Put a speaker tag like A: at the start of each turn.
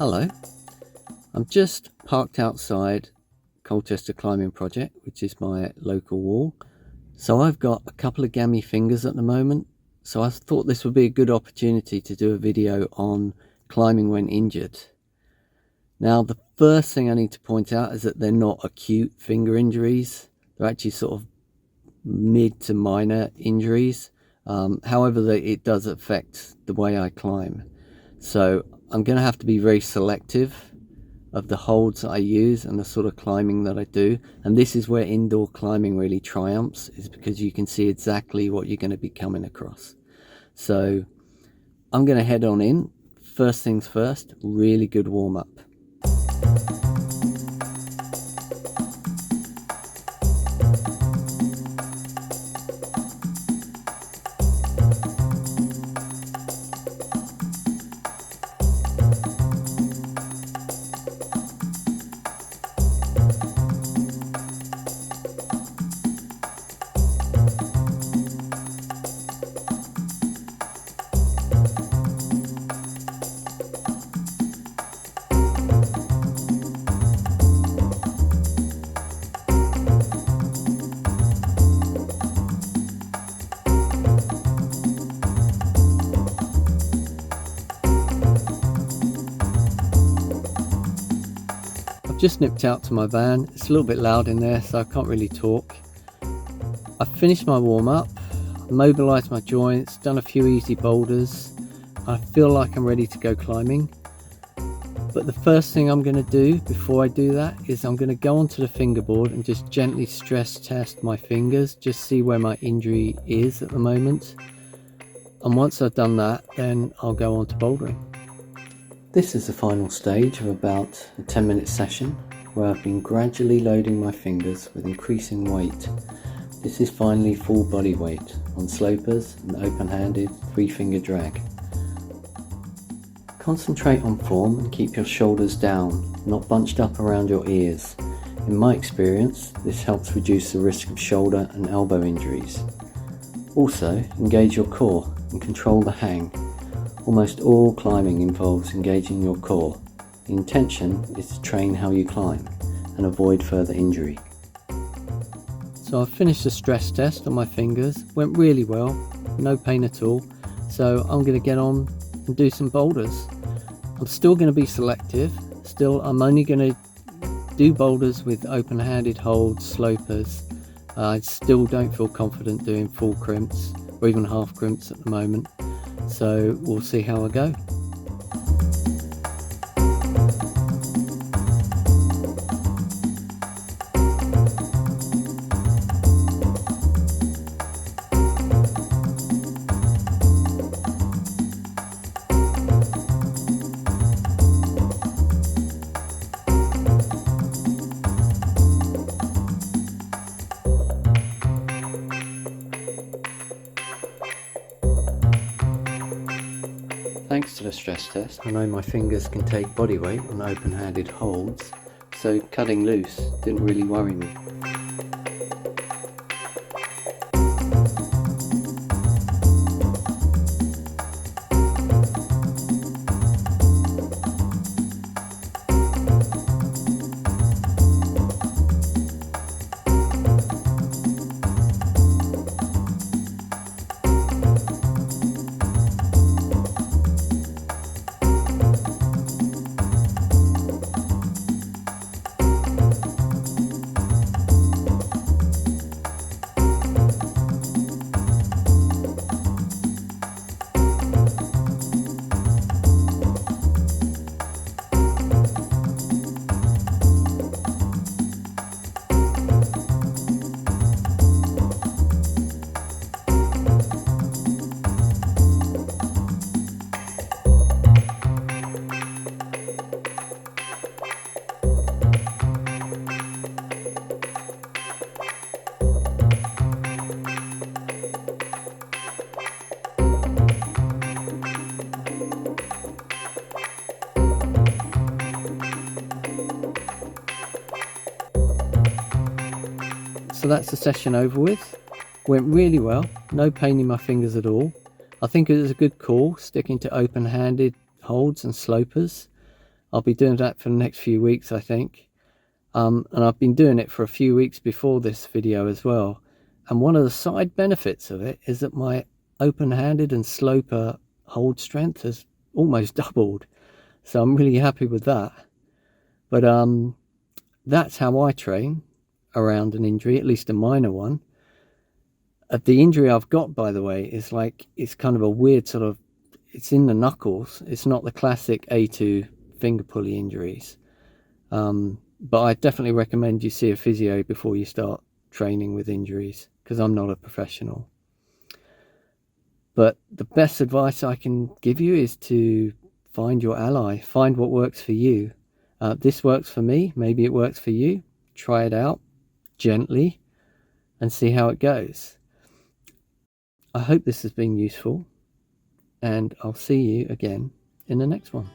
A: Hello, I'm just parked outside Colchester Climbing Project, which is my local wall. So I've got a couple of gammy fingers at the moment, so I thought this would be a good opportunity to do a video on climbing when injured. Now, the first thing I need to point out is that they're not acute finger injuries. They're actually sort of mid to minor injuries. However, it does affect the way I climb. So I'm going to have to be very selective of the holds that I use and the sort of climbing that I do. And this is where indoor climbing really triumphs, is because you can see exactly what you're going to be coming across. So I'm going to head on in. First things first, really good warm up. Just nipped out to my van. It's a little bit loud in there, so I can't really talk. I've finished my warm-up, mobilised my joints, done a few easy boulders. I feel like I'm ready to go climbing. But the first thing I'm going to do before I do that is I'm going to go onto the fingerboard and just gently stress test my fingers, just see where my injury is at the moment. And once I've done that, then I'll go on to bouldering. This is the final stage of about a 10-minute session where I've been gradually loading my fingers with increasing weight. This is finally full body weight on slopers and open-handed 3-finger drag. Concentrate on form and keep your shoulders down, not bunched up around your ears. In my experience, this helps reduce the risk of shoulder and elbow injuries. Also, engage your core and control the hang. Almost all climbing involves engaging your core. The intention is to train how you climb and avoid further injury. So I've finished the stress test on my fingers. Went really well, no pain at all. So I'm going to get on and do some boulders. I'm still going to be selective. I'm only going to do boulders with open-handed holds, slopers. I still don't feel confident doing full crimps or even half crimps at the moment. So we'll see how I go. Thanks to the stress test, I know my fingers can take body weight on open-handed holds, so cutting loose didn't really worry me. So that's the session over with. Went really well, no pain in my fingers at all. I think it was a good call sticking to open-handed holds and slopers. I'll be doing that for the next few weeks, I think. And I've been doing it for a few weeks before this video as well. And one of the side benefits of it is that my open-handed and sloper hold strength has almost doubled. So I'm really happy with that. But that's how I train around an injury, at least a minor one. The injury I've got, by the way, is like, it's kind of a weird sort of, it's in the knuckles. It's not the classic A2 finger pulley injuries. But I definitely recommend you see a physio before you start training with injuries, because I'm not a professional. But the best advice I can give you is to find your ally, find what works for you. This works for me, maybe it works for you. Try it out gently and see how it goes. I hope this has been useful, and I'll see you again in the next one.